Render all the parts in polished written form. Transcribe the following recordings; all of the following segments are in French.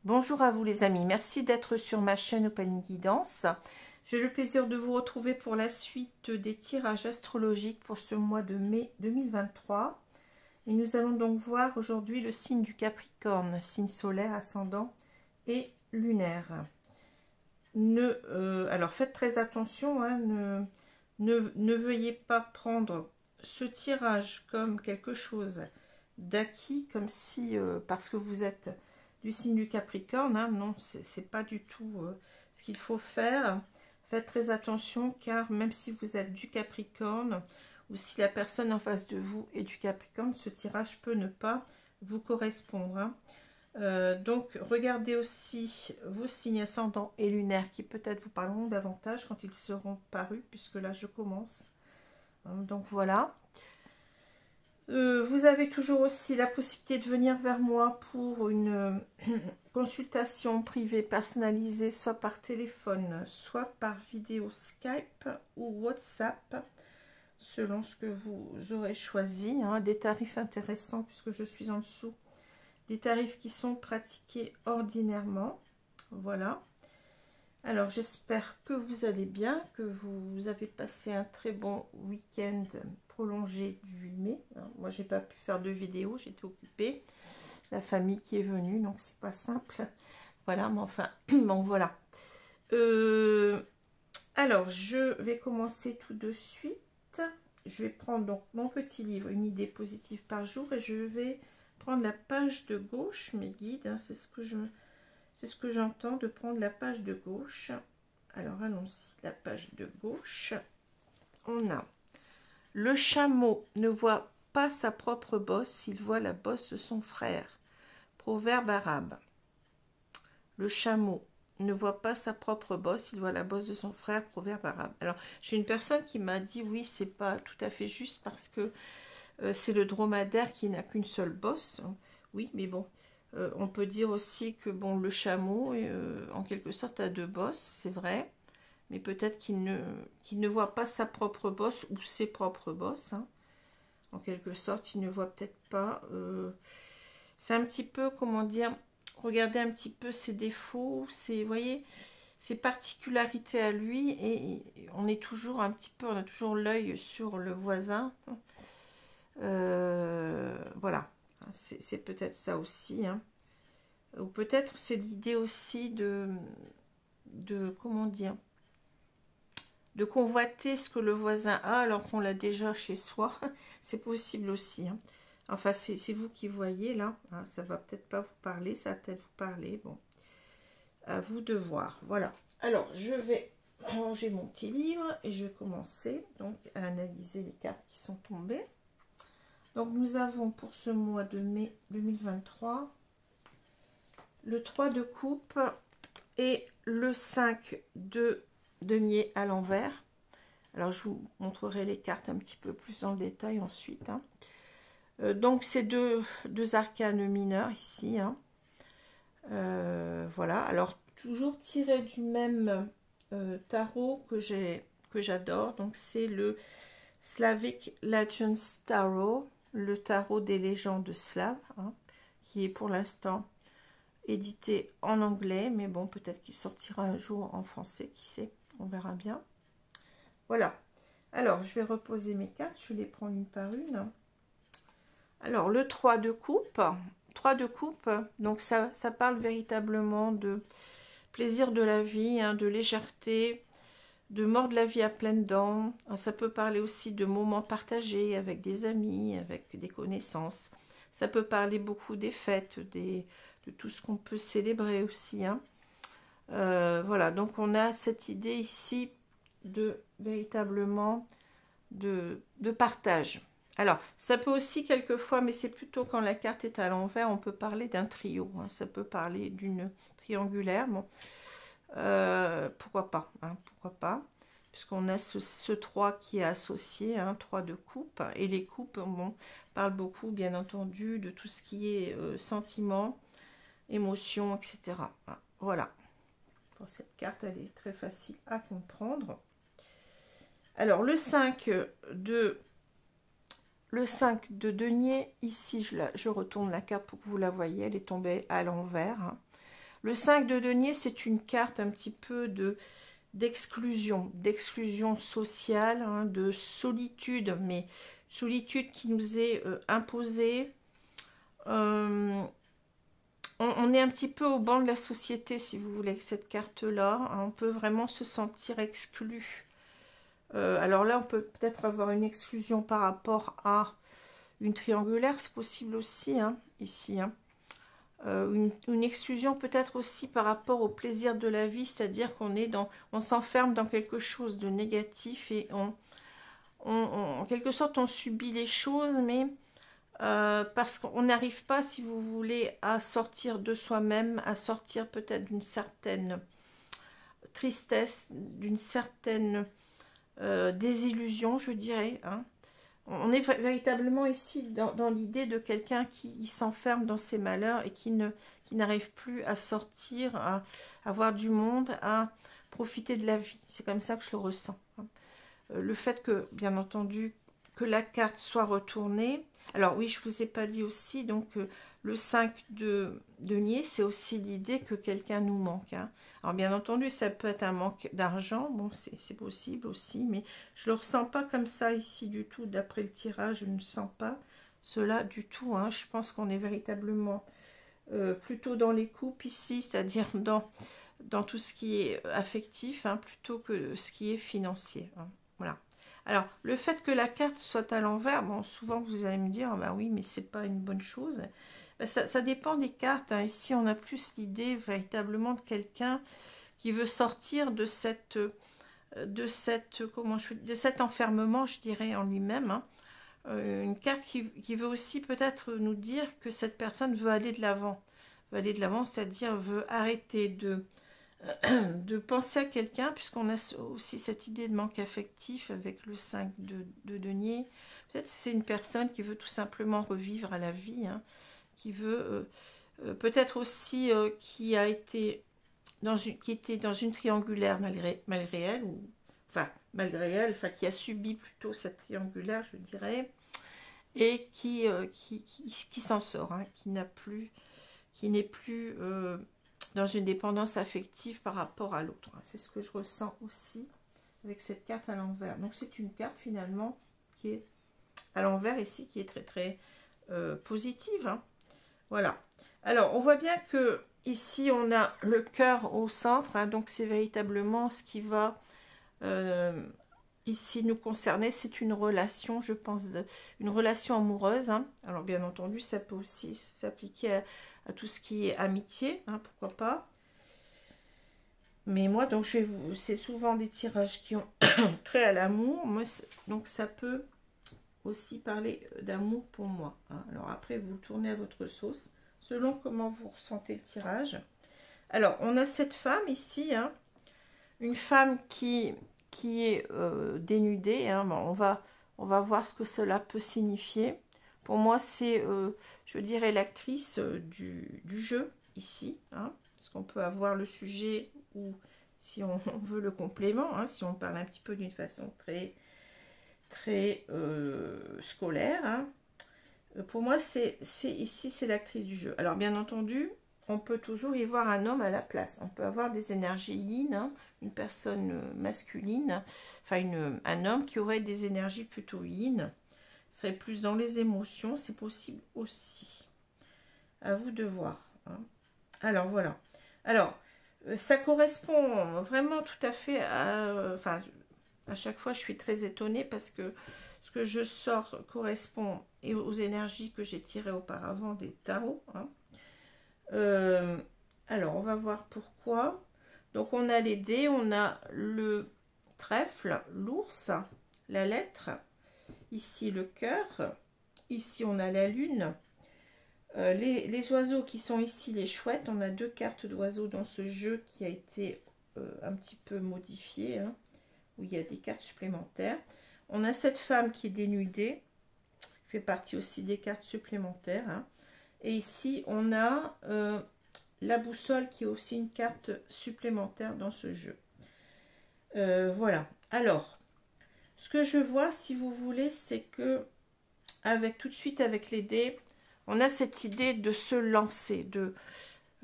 Bonjour à vous les amis, merci d'être sur ma chaîne Open Guidance. J'ai le plaisir de vous retrouver pour la suite des tirages astrologiques pour ce mois de mai 2023. Et nous allons donc voir aujourd'hui le signe du Capricorne, signe solaire, ascendant et lunaire. Alors faites très attention, hein, ne veuillez pas prendre ce tirage comme quelque chose d'acquis, comme si, parce que vous êtes du signe du Capricorne, hein, non, c'est pas du tout ce qu'il faut faire. Faites très attention, car même si vous êtes du Capricorne, ou si la personne en face de vous est du Capricorne, ce tirage peut ne pas vous correspondre, hein. Donc regardez aussi vos signes ascendants et lunaires qui peut-être vous parleront davantage quand ils seront parus, puisque là je commence, hein, donc voilà. Vous avez toujours aussi la possibilité de venir vers moi pour une consultation privée personnalisée, soit par téléphone, soit par vidéo Skype ou WhatsApp, selon ce que vous aurez choisi, hein. Des tarifs intéressants puisque je suis en dessous des tarifs qui sont pratiqués ordinairement. Voilà. Alors j'espère que vous allez bien, que vous avez passé un très bon week-end prolongé du 8 mai. Moi j'ai pas pu faire de vidéo, j'étais occupée. La famille qui est venue, donc c'est pas simple. Voilà, mais enfin, bon voilà. Alors je vais commencer tout de suite. Je vais prendre donc mon petit livre, une idée positive par jour, et je vais prendre la page de gauche, mes guides, hein, c'est ce que j'entends, de prendre la page de gauche. Alors allons-y, la page de gauche. On a: le chameau ne voit pas sa propre bosse, il voit la bosse de son frère. Proverbe arabe. Le chameau ne voit pas sa propre bosse, il voit la bosse de son frère. Proverbe arabe. Alors j'ai une personne qui m'a dit oui, c'est pas tout à fait juste parce que c'est le dromadaire qui n'a qu'une seule bosse. Oui, mais bon, on peut dire aussi que bon, le chameau, en quelque sorte, a deux bosses, c'est vrai. Mais peut-être qu'il ne voit pas sa propre bosse ou ses propres bosses, hein. En quelque sorte, il ne voit peut-être pas. C'est un petit peu, comment dire, regardez un petit peu ses défauts, vous voyez, ses particularités à lui. Et on est toujours un petit peu, on a toujours l'œil sur le voisin. Voilà, c'est peut-être ça aussi, hein. Ou peut-être c'est l'idée aussi de comment dire, de convoiter ce que le voisin a alors qu'on l'a déjà chez soi. C'est possible aussi, hein. Enfin c'est vous qui voyez là, hein. Ça va peut-être pas vous parler, ça va peut-être vous parler, bon, à vous de voir. Voilà, alors je vais ranger mon petit livre et je vais commencer donc à analyser les cartes qui sont tombées. Donc nous avons pour ce mois de mai 2023 le 3 de coupe et le 5 de denier à l'envers. Alors je vous montrerai les cartes un petit peu plus en détail ensuite, hein. Donc c'est deux arcanes mineurs ici, hein. Voilà, alors toujours tiré du même tarot que j'adore. Donc c'est le Slavic Legends Tarot, le tarot des légendes slaves, hein, qui est pour l'instant édité en anglais, mais bon, peut-être qu'il sortira un jour en français, qui sait, on verra bien. Voilà, alors je vais reposer mes cartes, je vais les prendre une par une. Alors le 3 de coupe, donc ça parle véritablement de plaisir de la vie, hein, de légèreté, de mordre la vie à pleines dents. Ça peut parler aussi de moments partagés avec des amis, avec des connaissances. Ça peut parler beaucoup des fêtes, de tout ce qu'on peut célébrer aussi, hein. Voilà, donc on a cette idée ici de véritablement de partage. Alors, ça peut aussi quelquefois, mais c'est plutôt quand la carte est à l'envers, on peut parler d'un trio, hein. Ça peut parler d'une triangulaire, bon. Pourquoi pas, hein, pourquoi pas, puisqu'on a ce 3 qui est associé, hein, 3 de coupe, et les coupes, bon, parlent beaucoup, bien entendu, de tout ce qui est sentiment, émotion, etc. Voilà, pour cette carte, elle est très facile à comprendre. Alors, le 5 de denier, ici, je retourne la carte pour que vous la voyez, elle est tombée à l'envers, hein. Le 5 de denier, c'est une carte un petit peu d'exclusion sociale, hein, de solitude, mais solitude qui nous est imposée. On est un petit peu au banc de la société, si vous voulez, avec cette carte-là. Hein, on peut vraiment se sentir exclu. Alors là, on peut peut-être avoir une exclusion par rapport à une triangulaire, c'est possible aussi, hein, ici. Hein. Une exclusion peut-être aussi par rapport au plaisir de la vie, c'est-à-dire on s'enferme dans quelque chose de négatif et en quelque sorte, on subit les choses, mais parce qu'on n'arrive pas, si vous voulez, à sortir de soi-même, à sortir peut-être d'une certaine tristesse, d'une certaine désillusion, je dirais. Hein. On est véritablement ici dans l'idée de quelqu'un qui s'enferme dans ses malheurs et qui n'arrive plus à sortir, à voir du monde, à profiter de la vie. C'est comme ça que je le ressens. Hein. Le fait que, bien entendu, que la carte soit retournée. Alors oui, je ne vous ai pas dit aussi, donc le 5 de denier, c'est aussi l'idée que quelqu'un nous manque. Hein. Alors bien entendu, ça peut être un manque d'argent, bon c'est possible aussi, mais je ne le ressens pas comme ça ici du tout, d'après le tirage, je ne sens pas cela du tout. Hein. Je pense qu'on est véritablement plutôt dans les coupes ici, c'est-à-dire dans tout ce qui est affectif, hein, plutôt que ce qui est financier. Hein. Voilà. Alors, le fait que la carte soit à l'envers, bon, souvent vous allez me dire, ah ben oui, mais c'est pas une bonne chose. Ben, ça dépend des cartes. Hein. Ici, on a plus l'idée véritablement de quelqu'un qui veut sortir de cet enfermement, je dirais, en lui-même. Hein. Une carte qui veut aussi peut-être nous dire que cette personne veut aller de l'avant. Veut aller de l'avant, c'est-à-dire veut arrêter de penser à quelqu'un, puisqu'on a aussi cette idée de manque affectif avec le 5 de denier. Peut-être c'est une personne qui veut tout simplement revivre à la vie, hein, qui veut peut-être aussi qui était dans une triangulaire malgré elle, ou malgré elle, enfin qui a subi plutôt cette triangulaire, je dirais, et qui s'en sort, hein, qui n'est plus dans une dépendance affective par rapport à l'autre. C'est ce que je ressens aussi avec cette carte à l'envers. Donc c'est une carte finalement qui est à l'envers ici, qui est très très positive. Hein. Voilà. Alors on voit bien que ici on a le cœur au centre, hein, donc c'est véritablement ce qui va ici nous concerner. C'est une relation, je pense, une relation amoureuse. Hein. Alors bien entendu, ça peut aussi s'appliquer à tout ce qui est amitié, hein, pourquoi pas. Mais moi, donc c'est souvent des tirages qui ont trait à l'amour. Donc ça peut aussi parler d'amour pour moi. Hein. Alors après, vous tournez à votre sauce, selon comment vous ressentez le tirage. Alors, on a cette femme ici, hein, une femme qui est dénudée. Hein. Bon, on va voir ce que cela peut signifier. Pour moi, c'est, je dirais, l'actrice du jeu, ici. Hein, parce qu'on peut avoir le sujet ou, si on veut, le complément. Hein, si on parle un petit peu d'une façon très, très scolaire. Hein. Pour moi, ici, c'est l'actrice du jeu. Alors, bien entendu, on peut toujours y voir un homme à la place. On peut avoir des énergies yin, hein, une personne masculine, enfin, un homme qui aurait des énergies plutôt yin, serait plus dans les émotions, c'est possible aussi. À vous de voir. Hein. Alors, voilà. Alors, ça correspond vraiment tout à fait à... Enfin, à chaque fois, je suis très étonnée parce que ce que je sors correspond aux énergies que j'ai tirées auparavant des tarots. Hein. Alors, on va voir pourquoi. Donc, on a les dés, on a le trèfle, l'ours, la lettre, ici le cœur, ici on a la lune, les oiseaux qui sont ici, les chouettes. On a 2 cartes d'oiseaux dans ce jeu qui a été un petit peu modifié, hein, où il y a des cartes supplémentaires. On a cette femme qui est dénudée, fait partie aussi des cartes supplémentaires. Hein. Et ici, on a la boussole qui est aussi une carte supplémentaire dans ce jeu. Voilà. Alors, ce que je vois, si vous voulez, c'est que tout de suite avec les dés, on a cette idée de se lancer,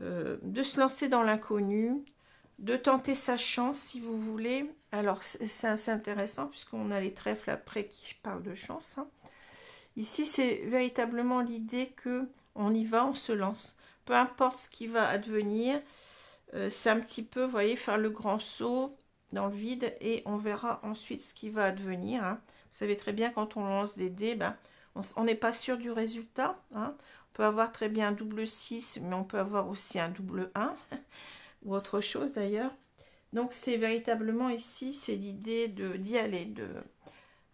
de se lancer dans l'inconnu, de tenter sa chance si vous voulez. Alors c'est assez intéressant puisqu'on a les trèfles après qui parlent de chance. Hein. Ici c'est véritablement l'idée que on y va, on se lance. Peu importe ce qui va advenir, c'est un petit peu, vous voyez, faire le grand saut dans le vide et on verra ensuite ce qui va advenir. Hein. Vous savez très bien quand on lance des dés, ben, on n'est pas sûr du résultat. Hein. On peut avoir très bien un double 6, mais on peut avoir aussi un double 1 ou autre chose d'ailleurs. Donc c'est véritablement ici, c'est l'idée d'y aller,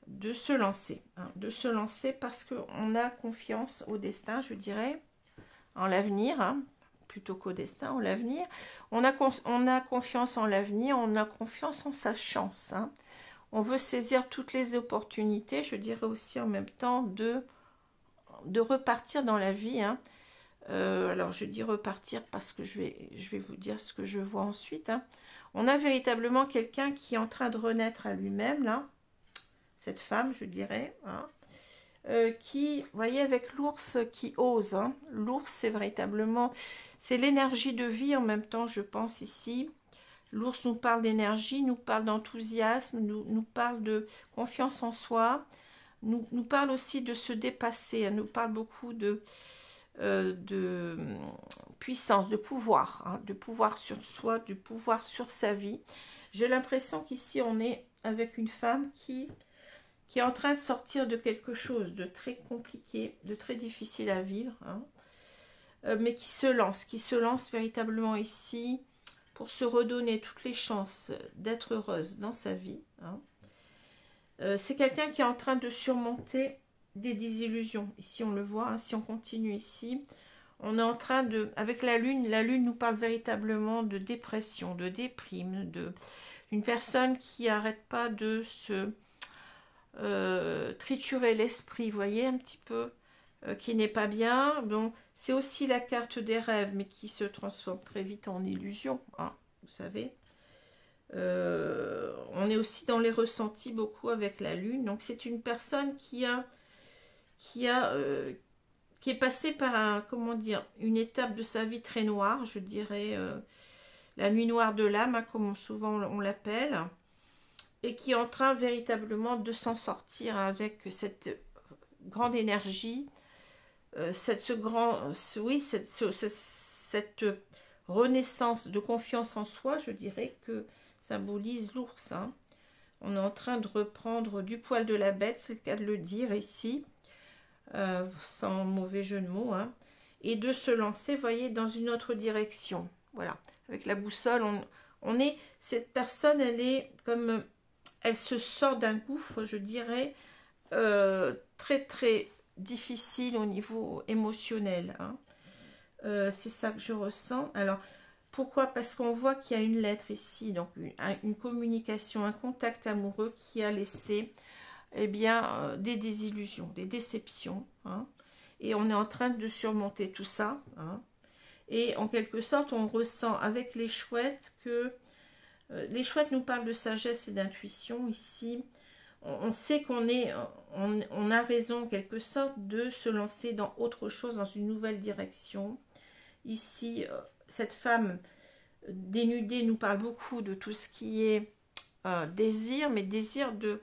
de se lancer. Hein, de se lancer parce qu'on a confiance au destin, je dirais, en l'avenir, hein, plutôt qu'au destin, en l'avenir. On a confiance en l'avenir, on a confiance en sa chance. Hein. On veut saisir toutes les opportunités, je dirais aussi en même temps de repartir dans la vie. Hein. Alors je dis repartir parce que je vais vous dire ce que je vois ensuite. Hein. On a véritablement quelqu'un qui est en train de renaître à lui-même, là, cette femme, je dirais, hein. Qui, vous voyez, avec l'ours qui ose. Hein. L'ours, c'est véritablement, c'est l'énergie de vie en même temps, je pense, ici. L'ours nous parle d'énergie, nous parle d'enthousiasme, nous parle de confiance en soi, nous parle aussi de se dépasser, elle nous parle beaucoup de puissance, de pouvoir, hein, de pouvoir sur soi, du pouvoir sur sa vie. J'ai l'impression qu'ici, on est avec une femme qui est en train de sortir de quelque chose de très compliqué, de très difficile à vivre, hein, mais qui se lance véritablement ici pour se redonner toutes les chances d'être heureuse dans sa vie. Hein. C'est quelqu'un qui est en train de surmonter des désillusions. Ici, on le voit, hein, si on continue ici, on est en train de... Avec la lune nous parle véritablement de dépression, de déprime, d'une personne qui n'arrête pas de se... triturer l'esprit, vous voyez, un petit peu, qui n'est pas bien. Donc, c'est aussi la carte des rêves, mais qui se transforme très vite en illusion, hein, vous savez. On est aussi dans les ressentis beaucoup avec la lune. Donc, c'est une personne qui est passée par comment dire, une étape de sa vie très noire, je dirais, la nuit noire de l'âme, hein, comme souvent on l'appelle. Et qui est en train véritablement de s'en sortir avec cette grande énergie, cette renaissance de confiance en soi, je dirais, que symbolise l'ours. Hein. On est en train de reprendre du poil de la bête, c'est le cas de le dire ici, sans mauvais jeu de mots, hein, et de se lancer, vous voyez, dans une autre direction. Voilà, avec la boussole, cette personne, elle est comme... Elle se sort d'un gouffre, je dirais, très très difficile au niveau émotionnel. Hein. C'est ça que je ressens. Alors, pourquoi? Parce qu'on voit qu'il y a une lettre ici, donc une communication, un contact amoureux qui a laissé eh bien, des désillusions, des déceptions. Hein. Et on est en train de surmonter tout ça. Hein. Et en quelque sorte, on ressent avec les chouettes que... les chouettes nous parlent de sagesse et d'intuition ici. On sait on a raison en quelque sorte de se lancer dans autre chose, dans une nouvelle direction. Ici, cette femme dénudée nous parle beaucoup de tout ce qui est désir, mais désir de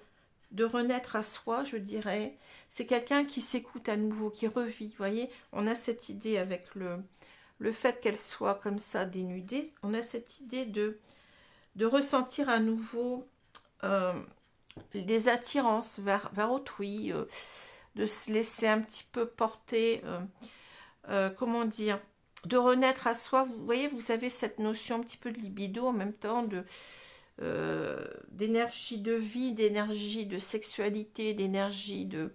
renaître à soi, je dirais. C'est quelqu'un qui s'écoute à nouveau, qui revit. Vous voyez, on a cette idée avec le fait qu'elle soit comme ça dénudée, on a cette idée de ressentir à nouveau des attirances vers autrui, de se laisser un petit peu porter, comment dire, de renaître à soi. Vous voyez, vous avez cette notion un petit peu de libido en même temps, d'énergie de vie, d'énergie de sexualité, d'énergie de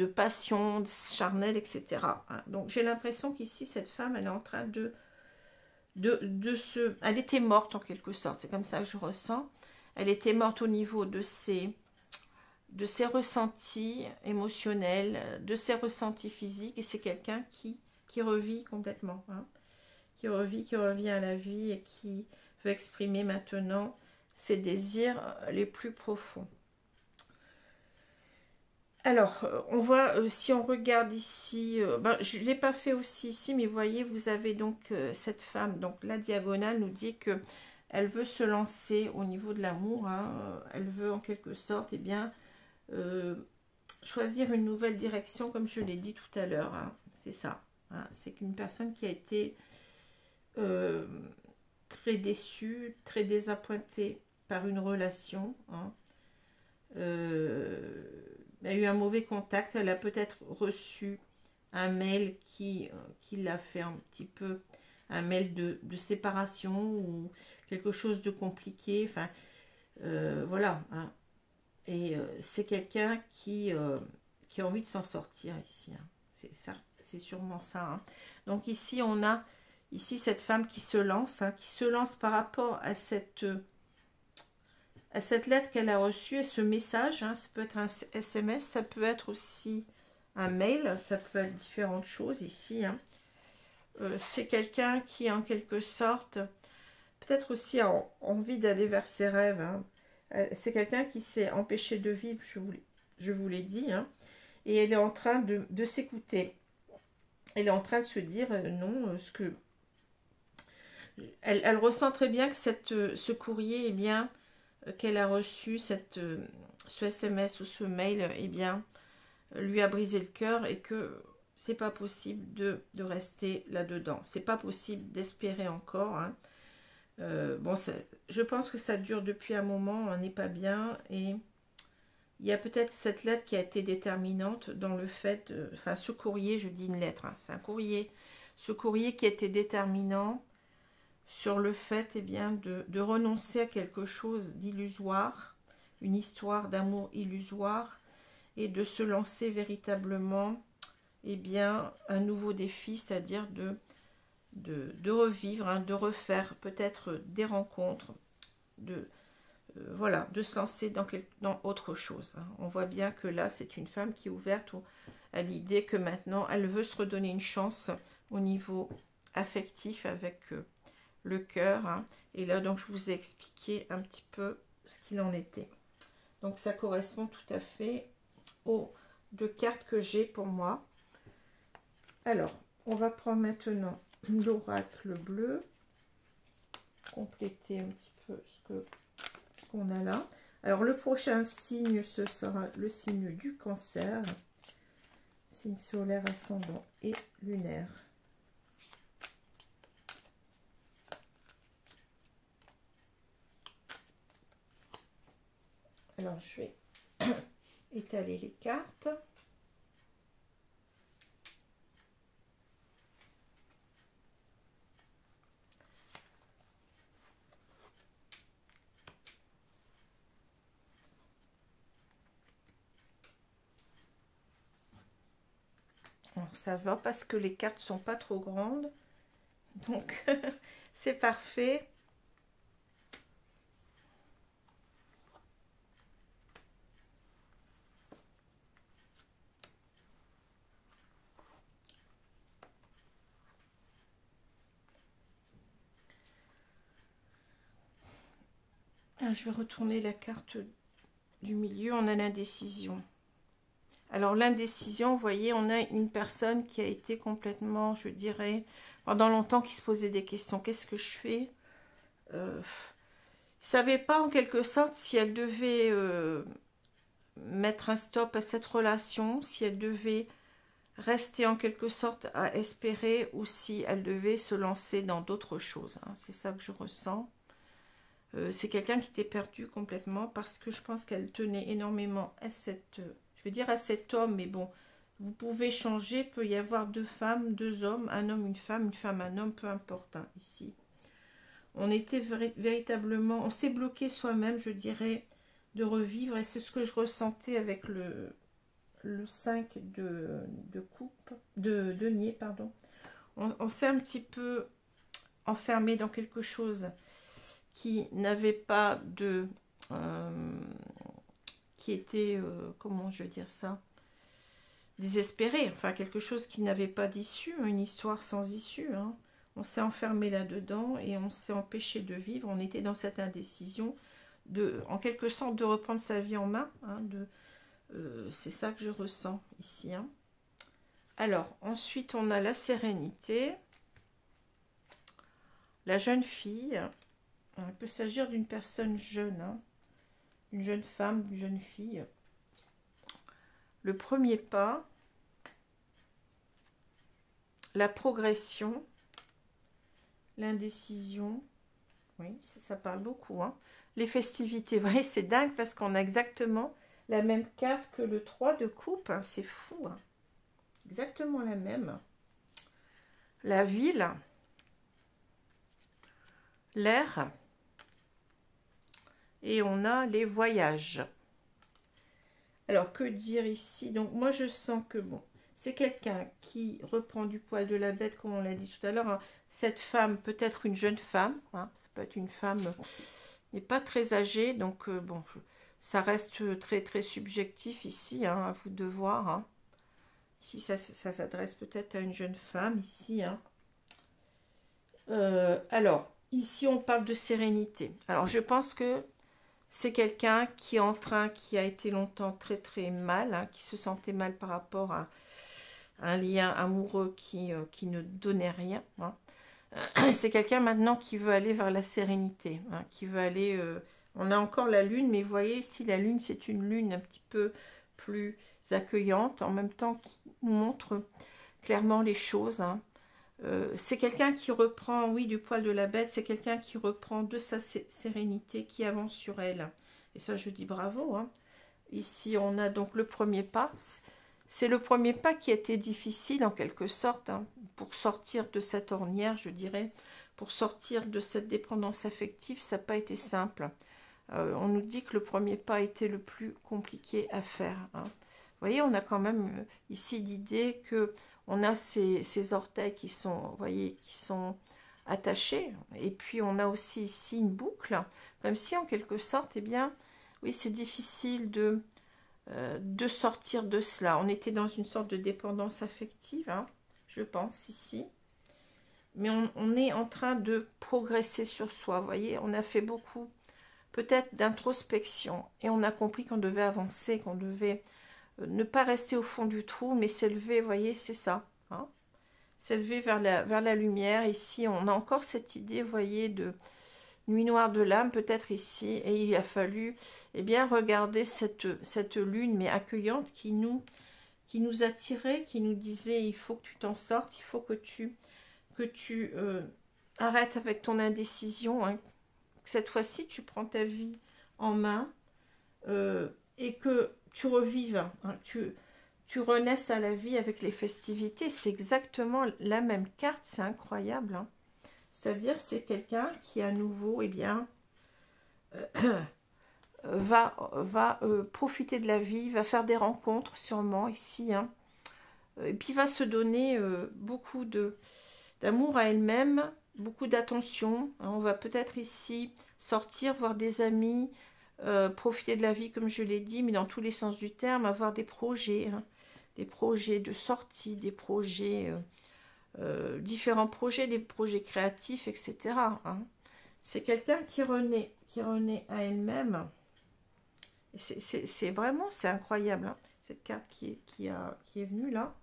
passion, de charnel, etc. Donc j'ai l'impression qu'ici, cette femme, elle est en train elle était morte en quelque sorte, c'est comme ça que je ressens. Elle était morte au niveau de ses ressentis émotionnels, de ses ressentis physiques, et c'est quelqu'un qui revit complètement, hein, qui revient à la vie et qui veut exprimer maintenant ses désirs les plus profonds. Alors, on voit, si on regarde ici, ben, je ne l'ai pas fait aussi ici, mais vous voyez, vous avez donc cette femme, donc la diagonale nous dit que elle veut se lancer au niveau de l'amour, hein, elle veut en quelque sorte, eh bien, euh, choisir une nouvelle direction, comme je l'ai dit tout à l'heure, hein, c'est ça, hein, c'est qu'une personne qui a été euh, très déçue, très désappointée par une relation, hein, elle a eu un mauvais contact, elle a peut-être reçu un mail qui l'a fait un petit peu, un mail de séparation ou quelque chose de compliqué, enfin voilà, hein. Et c'est quelqu'un qui a envie de s'en sortir ici, hein. C'est ça, c'est sûrement ça, hein. Donc ici on a ici cette femme qui se lance, hein, qui se lance par rapport à cette lettre qu'elle a reçue et ce message, hein. Ça peut être un SMS, ça peut être aussi un mail, ça peut être différentes choses ici, hein. C'est quelqu'un qui en quelque sorte peut-être aussi a envie d'aller vers ses rêves, hein. C'est quelqu'un qui s'est empêché de vivre, je vous l'ai dit, hein. Et elle est en train de s'écouter. Elle est en train de se dire non, ce que elle ressent très bien que ce courrier, eh bien, qu'elle a reçu, ce SMS ou ce mail, eh bien, lui a brisé le cœur et que c'est pas possible de rester là-dedans. C'est pas possible d'espérer encore, hein. Bon, je pense que ça dure depuis un moment, on n'est pas bien et il y a peut-être cette lettre qui a été déterminante dans le fait, enfin ce courrier, je dis une lettre, hein, c'est un courrier, ce courrier qui a été déterminant sur le fait, eh bien, de renoncer à quelque chose d'illusoire, une histoire d'amour illusoire, et de se lancer véritablement, eh bien, un nouveau défi, c'est-à-dire de revivre, hein, de refaire peut-être des rencontres, voilà, de se lancer dans autre chose, hein. On voit bien que là, c'est une femme qui est ouverte à l'idée que maintenant, elle veut se redonner une chance au niveau affectif avec le cœur, hein. Et là, donc, je vous ai expliqué un petit peu ce qu'il en était. Donc, ça correspond tout à fait aux deux cartes que j'ai pour moi. Alors, on va prendre maintenant l'oracle bleu, compléter un petit peu ce qu'on a là. Alors, le prochain signe, ce sera le signe du cancer, signe solaire, ascendant et lunaire. Alors, je vais étaler les cartes. Alors, ça va parce que les cartes sont pas trop grandes. Donc, c'est parfait. Je vais retourner la carte du milieu. On a l'indécision. Alors l'indécision, vous voyez, on a une personne qui a été complètement, je dirais, pendant longtemps qui se posait des questions. Qu'est-ce que je fais? Ne savait pas en quelque sorte si elle devait mettre un stop à cette relation, si elle devait rester en quelque sorte à espérer ou si elle devait se lancer dans d'autres choses, hein. C'est ça que je ressens. C'est quelqu'un qui était perdu complètement parce que je pense qu'elle tenait énormément à je vais dire à cet homme, mais bon, vous pouvez changer, peut y avoir deux femmes, deux hommes, un homme, une femme, un homme, peu importe, hein, ici. On était véritablement, on s'est bloqué soi-même, je dirais, de revivre, et c'est ce que je ressentais avec le 5 de coupe, de denier, pardon. On s'est un petit peu enfermé dans quelque chose qui n'avait pas qui était, comment je veux dire ça, désespéré, enfin quelque chose qui n'avait pas d'issue, une histoire sans issue, hein. On s'est enfermé là-dedans et on s'est empêché de vivre, on était dans cette indécision, en quelque sorte de reprendre sa vie en main, hein, C'est ça que je ressens ici. Hein. Alors, ensuite, on a la sérénité. La jeune fille. Il peut s'agir d'une personne jeune. Hein. Une jeune femme, une jeune fille. Le premier pas. La progression. L'indécision. Oui, ça parle beaucoup. Hein. Les festivités. Vous voyez, c'est dingue parce qu'on a exactement la même carte que le 3 de coupe. Hein. C'est fou. Hein. Exactement la même. La ville. L'air. Et on a les voyages. Alors, que dire ici? Donc, moi, je sens que, bon, c'est quelqu'un qui reprend du poil de la bête, comme on l'a dit tout à l'heure. Hein. Cette femme peut être une jeune femme. Hein. Ça peut être une femme, n'est pas très âgée. Donc, bon, ça reste très, très subjectif ici, hein, à vous de voir. Hein. Ici, ça s'adresse peut-être à une jeune femme, ici. Hein. Alors, ici, on parle de sérénité. Alors, je pense que c'est quelqu'un qui est en train, qui a été longtemps très très mal, hein, qui se sentait mal par rapport à un lien amoureux qui ne donnait rien. Hein. C'est quelqu'un maintenant qui veut aller vers la sérénité, hein, qui veut aller... on a encore la lune, mais vous voyez ici, la lune, c'est une lune un petit peu plus accueillante, en même temps qui nous montre clairement les choses. Hein. C'est quelqu'un qui reprend, oui, du poil de la bête, c'est quelqu'un qui reprend de sa sérénité, qui avance sur elle. Et ça, je dis bravo. Hein. Ici, on a donc le premier pas. C'est le premier pas qui a été difficile, en quelque sorte, hein, pour sortir de cette ornière, je dirais. Pour sortir de cette dépendance affective, ça n'a pas été simple. On nous dit que le premier pas a été le plus compliqué à faire. Hein. Vous voyez, on a quand même ici l'idée que on a ces orteils qui sont, vous voyez, qui sont attachés. Et puis, on a aussi ici une boucle, comme si, en quelque sorte, eh bien, oui, c'est difficile de sortir de cela. On était dans une sorte de dépendance affective, hein, je pense, ici. Mais on est en train de progresser sur soi, vous voyez. On a fait beaucoup, peut-être, d'introspection. Et on a compris qu'on devait avancer, qu'on devait... ne pas rester au fond du trou, mais s'élever, vous voyez, c'est ça. Hein, s'élever vers la lumière. Ici, on a encore cette idée, vous voyez, de nuit noire de l'âme, peut-être ici. Et il a fallu, eh bien, regarder cette lune, mais accueillante, qui nous attirait, qui nous disait, il faut que tu t'en sortes, il faut que tu arrêtes avec ton indécision. Hein, cette fois-ci, tu prends ta vie en main et que tu revives, hein, tu renaisses à la vie avec les festivités. C'est exactement la même carte, c'est incroyable. Hein. C'est-à-dire, c'est quelqu'un qui, à nouveau, eh bien, va profiter de la vie, va faire des rencontres, sûrement, ici. Hein. Et puis, va se donner beaucoup d'amour à elle-même, beaucoup d'attention. Hein. On va peut-être ici sortir, voir des amis, profiter de la vie, comme je l'ai dit, mais dans tous les sens du terme, avoir des projets, hein, des projets de sortie, des projets, différents projets, des projets créatifs, etc. Hein. C'est quelqu'un qui renaît à elle-même. C'est vraiment, c'est incroyable, hein, cette carte qui est venue là.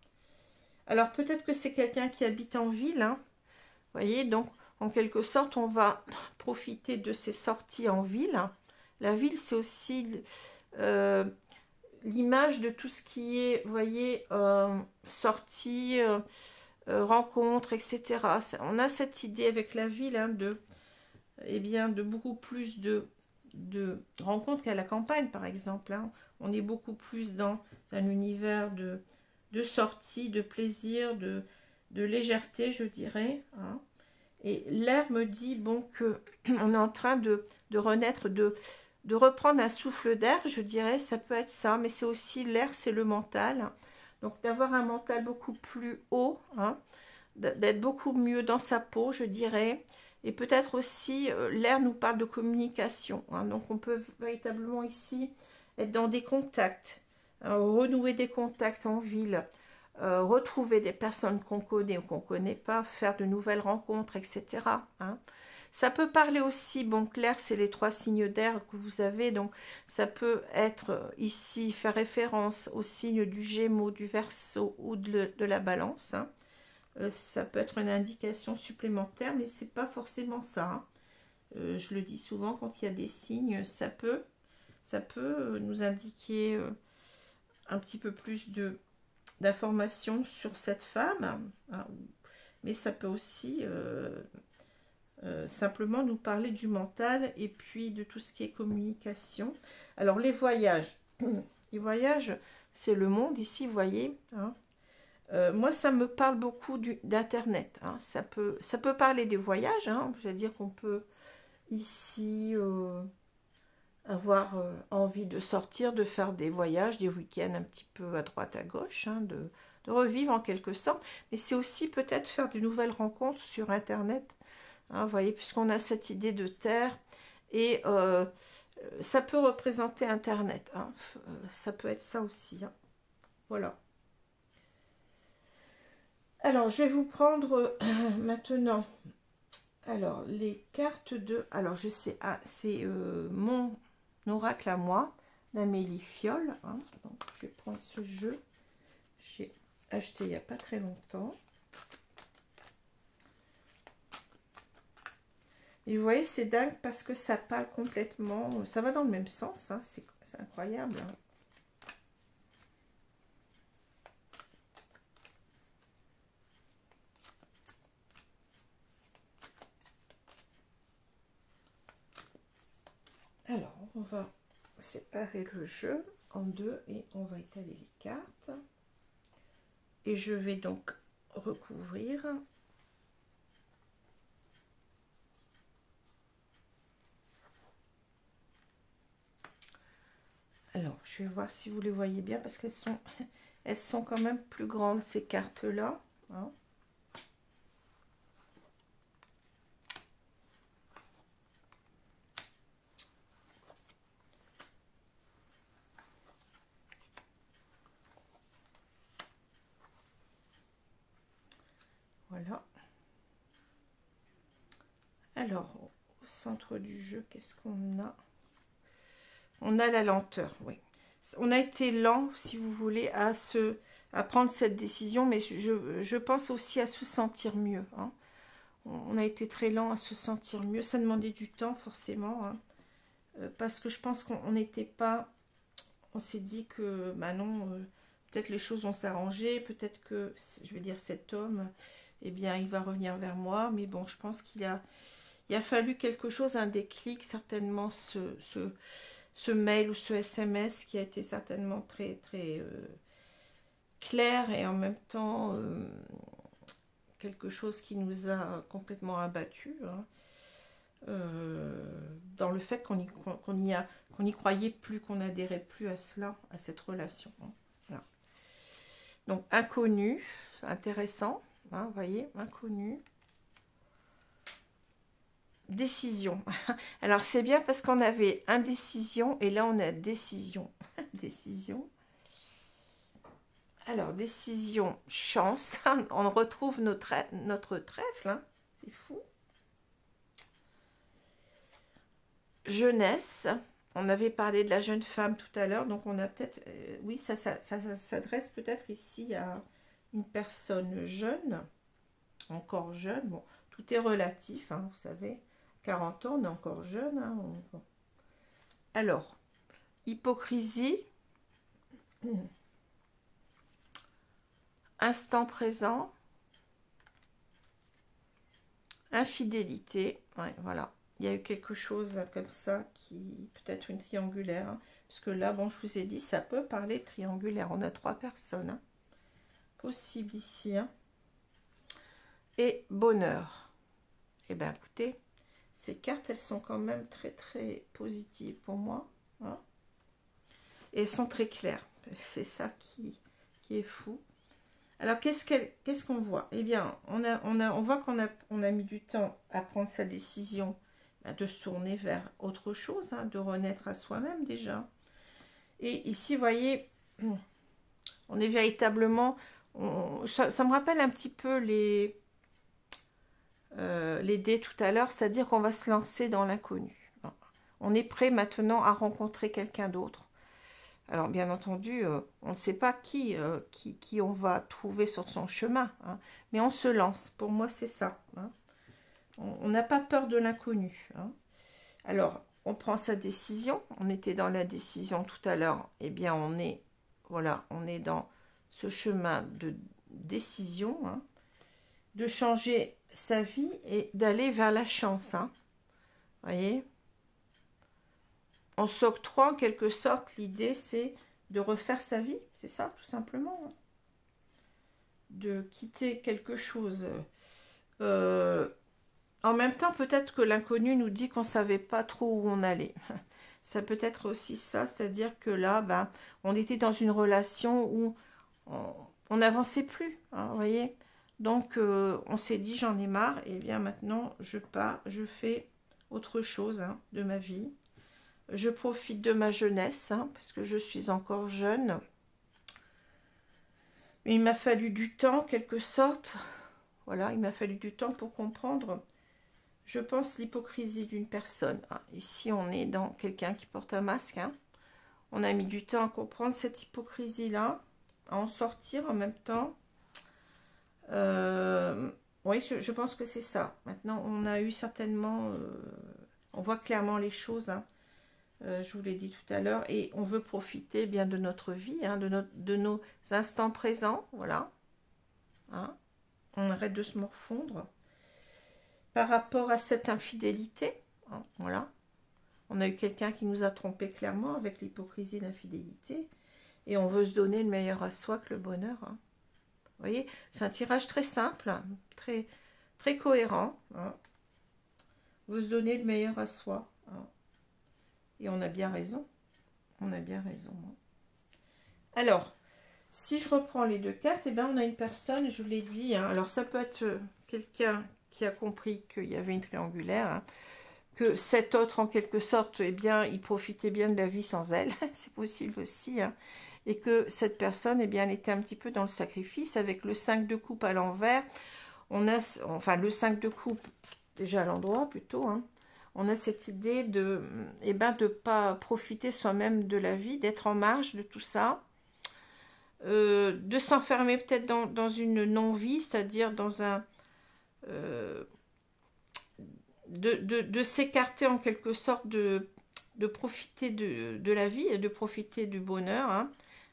Alors peut-être que c'est quelqu'un qui habite en ville, hein, vous voyez, donc en quelque sorte, on va profiter de ces sorties en ville. La ville, c'est aussi l'image de tout ce qui est, vous voyez, sortie, rencontre, etc. On a cette idée avec la ville, hein, eh bien, de beaucoup plus de rencontres qu'à la campagne, par exemple. Hein. On est beaucoup plus dans un univers de sortie, de plaisir, de légèreté, je dirais. Hein. Et l'air me dit, bon, que on est en train de renaître, de reprendre un souffle d'air, je dirais, ça peut être ça, mais c'est aussi l'air, c'est le mental. Donc d'avoir un mental beaucoup plus haut, hein, d'être beaucoup mieux dans sa peau, je dirais. Et peut-être aussi, l'air nous parle de communication. Hein, donc on peut véritablement ici être dans des contacts, renouer des contacts en ville, retrouver des personnes qu'on connaît ou qu'on ne connaît pas, faire de nouvelles rencontres, etc. Hein. Ça peut parler aussi, bon, clair, c'est les 3 signes d'air que vous avez, donc ça peut être ici, faire référence au signe du Gémeaux, du Verseau ou de la Balance. Hein. Ça peut être une indication supplémentaire, mais c'est pas forcément ça. Hein. Je le dis souvent, quand il y a des signes, ça peut nous indiquer un petit peu plus d'informations sur cette femme, hein, mais ça peut aussi simplement nous parler du mental et puis de tout ce qui est communication. Alors les voyages, c'est le monde ici, vous voyez. Hein. Moi, ça me parle beaucoup d'internet. Hein. Ça peut parler des voyages. Hein. Je veux dire qu'on peut ici avoir envie de sortir, de faire des voyages, des week-ends un petit peu à droite, à gauche, hein, de revivre en quelque sorte. Mais c'est aussi peut-être faire de nouvelles rencontres sur Internet. Hein, vous voyez, puisqu'on a cette idée de terre. Et ça peut représenter Internet. Hein. Ça peut être ça aussi. Hein. Voilà. Alors, je vais vous prendre maintenant... Alors, les cartes de... Alors, je sais... Ah, c'est mon oracle à moi, d'Amélie Fiol. Hein. Donc, je vais prendre ce jeu. J'ai acheté il n'y a pas très longtemps. Et vous voyez, c'est dingue parce que ça parle complètement... Ça va dans le même sens. Hein. C'est incroyable. Hein. Alors, on va séparer le jeu en deux et on va étaler les cartes. Et je vais donc recouvrir. Alors, je vais voir si vous les voyez bien parce elles sont quand même plus grandes ces cartes-là. Hein. Voilà. Alors, au centre du jeu, qu'est-ce qu'on a? On a la lenteur, oui. On a été lent, si vous voulez, à prendre cette décision, mais je pense aussi à se sentir mieux. Hein. On a été très lent à se sentir mieux. Ça demandait du temps, forcément, hein, parce que je pense qu'on n'était pas... On s'est dit que, bah non, peut-être les choses vont s'arranger, peut-être que, je veux dire, cet homme, eh bien, il va revenir vers moi, mais bon, je pense qu'il a fallu quelque chose, un déclic, certainement ce mail ou ce SMS qui a été certainement très, très clair et en même temps quelque chose qui nous a complètement abattus, hein, dans le fait qu'on n'y croyait plus, qu'on n'adhérait plus à cela, à cette relation. Hein. Voilà. Donc, inconnu, intéressant, hein, vous voyez, inconnu. Décision. Alors, c'est bien parce qu'on avait indécision et là, on a décision. Décision. Alors, décision, chance. On retrouve notre trèfle. Hein. C'est fou. Jeunesse. On avait parlé de la jeune femme tout à l'heure. Donc, on a peut-être... oui, ça s'adresse peut-être ici à une personne jeune. Encore jeune. Bon, tout est relatif, hein, vous savez. 40 ans, on est encore jeune. Hein, Alors, hypocrisie. Instant présent. Infidélité. Ouais, voilà. Il y a eu quelque chose comme ça qui... Peut-être une triangulaire. Hein, puisque là, bon, je vous ai dit, ça peut parler de triangulaire. On a 3 personnes. Hein, possible ici. Hein. Et bonheur. Eh bien, écoutez... Ces cartes, elles sont quand même très, très positives pour moi. Hein. Et elles sont très claires. C'est ça qui est fou. Alors, qu'est-ce qu'on voit? Eh bien, on voit qu'on a mis du temps à prendre sa décision de se tourner vers autre chose, hein, de renaître à soi-même déjà. Et ici, vous voyez, on est véritablement... ça me rappelle un petit peu les dés tout à l'heure, c'est-à-dire qu'on va se lancer dans l'inconnu. On est prêt maintenant à rencontrer quelqu'un d'autre. Alors, bien entendu, on ne sait pas qui on va trouver sur son chemin, hein, mais on se lance. Pour moi, c'est ça. Hein. On n'a pas peur de l'inconnu. Hein. Alors, on prend sa décision. On était dans la décision tout à l'heure. Eh bien, on est dans ce chemin de décision, hein, de changer sa vie et d'aller vers la chance. Hein. Voyez ? On s'octroie en quelque sorte, l'idée c'est de refaire sa vie, c'est ça tout simplement. Hein. De quitter quelque chose. En même temps, peut-être que l'inconnu nous dit qu'on ne savait pas trop où on allait. Ça peut être aussi ça, c'est-à-dire que là, on était dans une relation où on n'avançait plus, hein, vous voyez. Donc, on s'est dit, j'en ai marre, et bien maintenant, je pars, je fais autre chose, hein, de ma vie. Je profite de ma jeunesse, hein, parce que je suis encore jeune. Mais il m'a fallu du temps, en quelque sorte. Voilà, il m'a fallu du temps pour comprendre, je pense, l'hypocrisie d'une personne. Hein. Ici, on est dans quelqu'un qui porte un masque. Hein. On a mis du temps à comprendre cette hypocrisie-là, à en sortir en même temps. Oui, je pense que c'est ça. Maintenant, on a eu certainement... on voit clairement les choses, hein. Je vous l'ai dit tout à l'heure, et on veut profiter bien de notre vie, hein, de nos instants présents, voilà. Hein. On arrête de se morfondre. Par rapport à cette infidélité, hein, voilà. On a eu quelqu'un qui nous a trompé clairement avec l'hypocrisie de l'infidélité, et on veut se donner le meilleur à soi que le bonheur. Hein. Vous voyez, c'est un tirage très simple, très, très cohérent. Hein. On veut se donner le meilleur à soi. Hein. Et on a bien raison. On a bien raison. Alors, si je reprends les deux cartes, eh bien, on a une personne, je vous l'ai dit, hein, alors ça peut être quelqu'un qui a compris qu'il y avait une triangulaire, hein, que cet autre, en quelque sorte, eh bien, il profitait bien de la vie sans elle, c'est possible aussi, hein, et que cette personne, eh bien, elle était un petit peu dans le sacrifice, avec le 5 de coupe à l'envers, on a, enfin, le 5 de coupe, déjà à l'endroit, plutôt, hein, on a cette idée de ne pas profiter soi-même de la vie, d'être en marge de tout ça, de s'enfermer peut-être dans une non-vie, c'est-à-dire dans un... de s'écarter en quelque sorte, de profiter de la vie et de profiter du bonheur. Hein.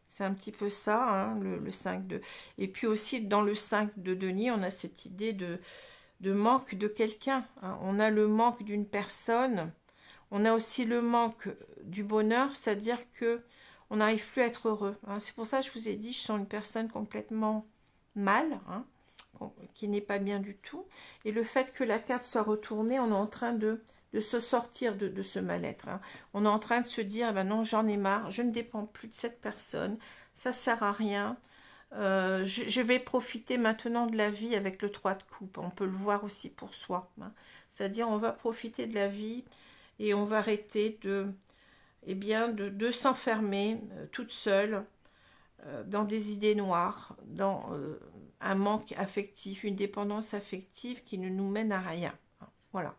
C'est un petit peu ça, hein, le 5 de... Et puis aussi, dans le 5 de denier, on a cette idée de manque de quelqu'un. Hein. On a le manque d'une personne. On a aussi le manque du bonheur, c'est-à-dire que on n'arrive plus à être heureux. Hein. C'est pour ça que je vous ai dit, je sens une personne complètement mal, hein, qui n'est pas bien du tout. Et le fait que la carte soit retournée, on est en train de se sortir de ce mal-être. Hein. On est en train de se dire, eh ben non, j'en ai marre, je ne dépends plus de cette personne, ça ne sert à rien. Je vais profiter maintenant de la vie avec le 3 de coupe. On peut le voir aussi pour soi. Hein. C'est-à-dire, on va profiter de la vie et on va arrêter de s'enfermer toute seule dans des idées noires, dans un manque affectif, une dépendance affective qui ne nous mène à rien. Hein. Voilà.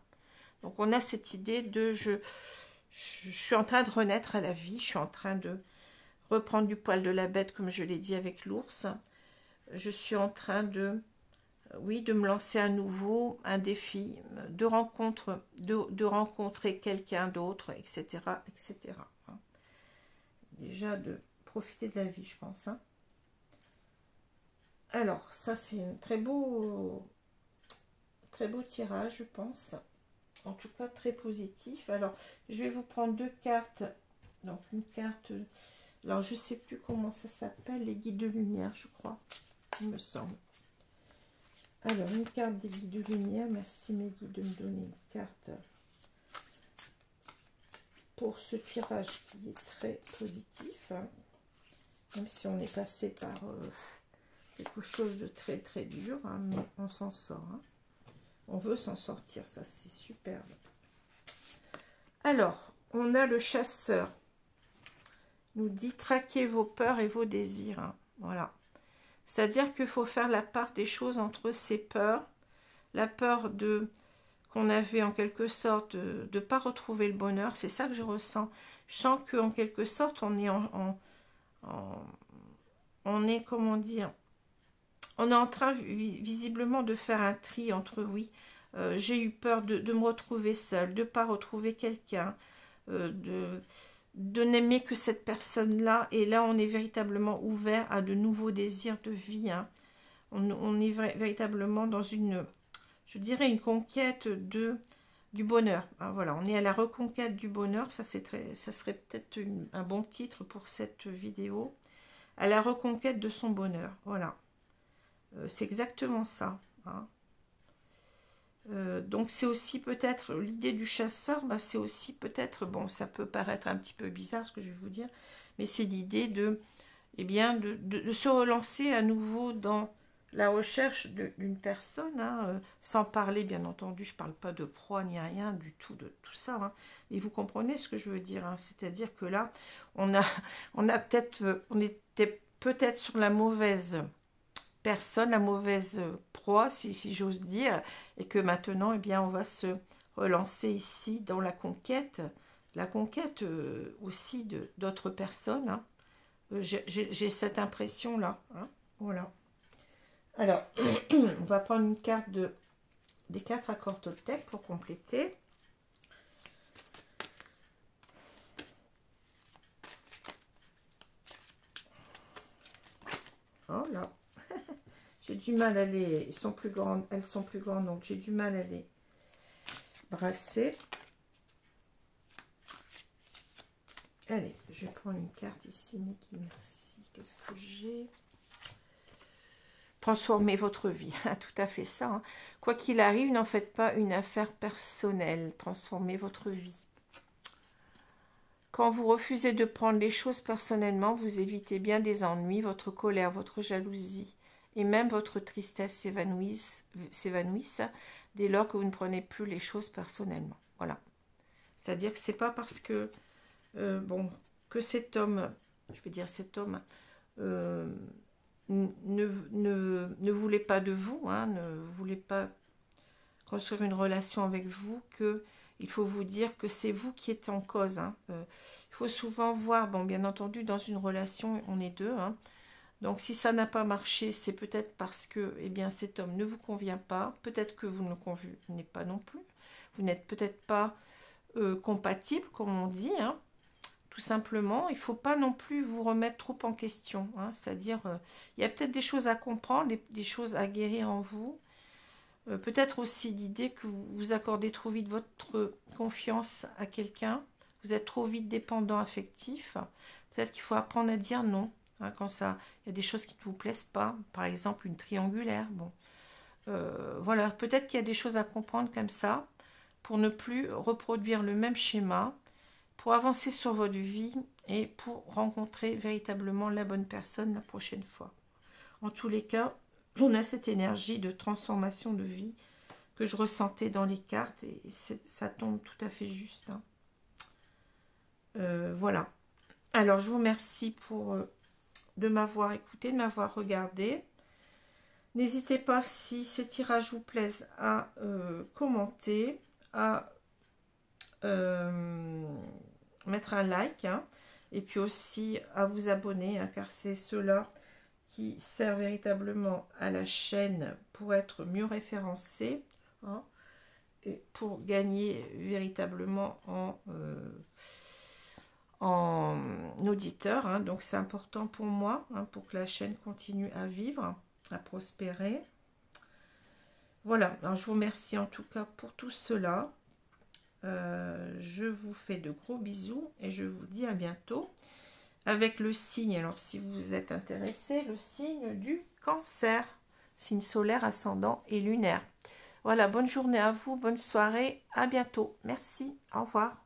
Donc, on a cette idée de je suis en train de renaître à la vie, je suis en train de reprendre du poil de la bête, comme je l'ai dit avec l'ours. Je suis en train de me lancer à nouveau un défi, de rencontrer quelqu'un d'autre, etc., etc. Hein. Déjà, de profiter de la vie, je pense. Hein. Alors, ça, c'est un très beau tirage, je pense. En tout cas, très positif. Alors, je vais vous prendre deux cartes. Donc, une carte... Alors, je ne sais plus comment ça s'appelle, les guides de lumière, je crois, il me semble. Alors, une carte des guides de lumière. Merci, mes guides, de me donner une carte pour ce tirage qui est très positif. Hein. Même si on est passé par quelque chose de très, très dur, hein, mais on s'en sort. Hein. On veut s'en sortir, ça, c'est superbe. Alors, on a le chasseur. Nous dit traquez vos peurs et vos désirs. Hein. Voilà. C'est-à-dire qu'il faut faire la part des choses entre ces peurs, la peur qu'on avait en quelque sorte de ne pas retrouver le bonheur. C'est ça que je ressens. Je sens qu'en quelque sorte, on est on est, comment dire, on est en train visiblement de faire un tri entre, oui, j'ai eu peur de me retrouver seule, de ne pas retrouver quelqu'un, de n'aimer que cette personne-là. Et là, on est véritablement ouvert à de nouveaux désirs de vie. Hein. On est véritablement dans une, je dirais, une conquête du bonheur. Hein, voilà, on est à la reconquête du bonheur. Ça serait peut-être un bon titre pour cette vidéo. À la reconquête de son bonheur. Voilà. C'est exactement ça. Hein. Donc c'est aussi peut-être l'idée du chasseur, bah, c'est aussi peut-être, bon, ça peut paraître un petit peu bizarre ce que je vais vous dire, mais c'est l'idée eh bien, de se relancer à nouveau dans la recherche d'une personne, hein, sans parler, bien entendu, je ne parle pas de proie ni rien du tout, de tout ça, hein, mais vous comprenez ce que je veux dire, hein, c'est-à-dire que là, on était peut-être sur la mauvaise personne, la mauvaise proie, si j'ose dire, et que maintenant, eh bien, on va se relancer ici dans la conquête aussi d'autres personnes. Hein. J'ai cette impression-là. Hein. Voilà. Alors, on va prendre une carte des 4 accords Toltec pour compléter. Oh là. J'ai du mal à les... elles sont plus grandes, donc j'ai du mal à les brasser. Allez, je vais prendre une carte ici, Niki, merci. Qu'est-ce que j'ai? Transformez votre vie, tout à fait ça. Hein. Quoi qu'il arrive, n'en faites pas une affaire personnelle. Transformez votre vie. Quand vous refusez de prendre les choses personnellement, vous évitez bien des ennuis, votre colère, votre jalousie et même votre tristesse s'évanouissent dès lors que vous ne prenez plus les choses personnellement. Voilà. C'est-à-dire que c'est pas parce que bon, que cet homme, je vais dire cet homme, ne voulait pas de vous, hein, ne voulait pas construire une relation avec vous, que il faut vous dire que c'est vous qui êtes en cause. Hein. Il faut souvent voir, bon, bien entendu, dans une relation, on est deux. Hein. Donc, si ça n'a pas marché, c'est peut-être parce que, eh bien, cet homme ne vous convient pas. Peut-être que vous ne le convenez pas non plus. Vous n'êtes peut-être pas compatible, comme on dit. Hein. Tout simplement, il ne faut pas non plus vous remettre trop en question. Hein. C'est-à-dire, il y a peut-être des choses à comprendre, des choses à guérir en vous. Peut-être aussi l'idée que vous accordez trop vite votre confiance à quelqu'un. Vous êtes trop vite dépendant affectif. Peut-être qu'il faut apprendre à dire non. Hein, quand ça, il y a des choses qui ne vous plaisent pas. Par exemple, une triangulaire. Bon, voilà, peut-être qu'il y a des choses à comprendre comme ça pour ne plus reproduire le même schéma, pour avancer sur votre vie et pour rencontrer véritablement la bonne personne la prochaine fois. En tous les cas, on a cette énergie de transformation de vie que je ressentais dans les cartes et ça tombe tout à fait juste. Hein. Voilà. Alors, je vous remercie de m'avoir écouté, de m'avoir regardé. N'hésitez pas, si ce tirage vous plaise, à commenter, à mettre un like, hein, et puis aussi à vous abonner, hein, car c'est cela qui sert véritablement à la chaîne pour être mieux référencé, hein, et pour gagner véritablement en auditeur. Hein. Donc c'est important pour moi, hein, pour que la chaîne continue à vivre, à prospérer. Voilà, alors je vous remercie en tout cas pour tout cela. Je vous fais de gros bisous et je vous dis à bientôt avec le signe, alors si vous êtes intéressé, le signe du Cancer, signe solaire, ascendant et lunaire. Voilà, bonne journée à vous, bonne soirée, à bientôt. Merci, au revoir.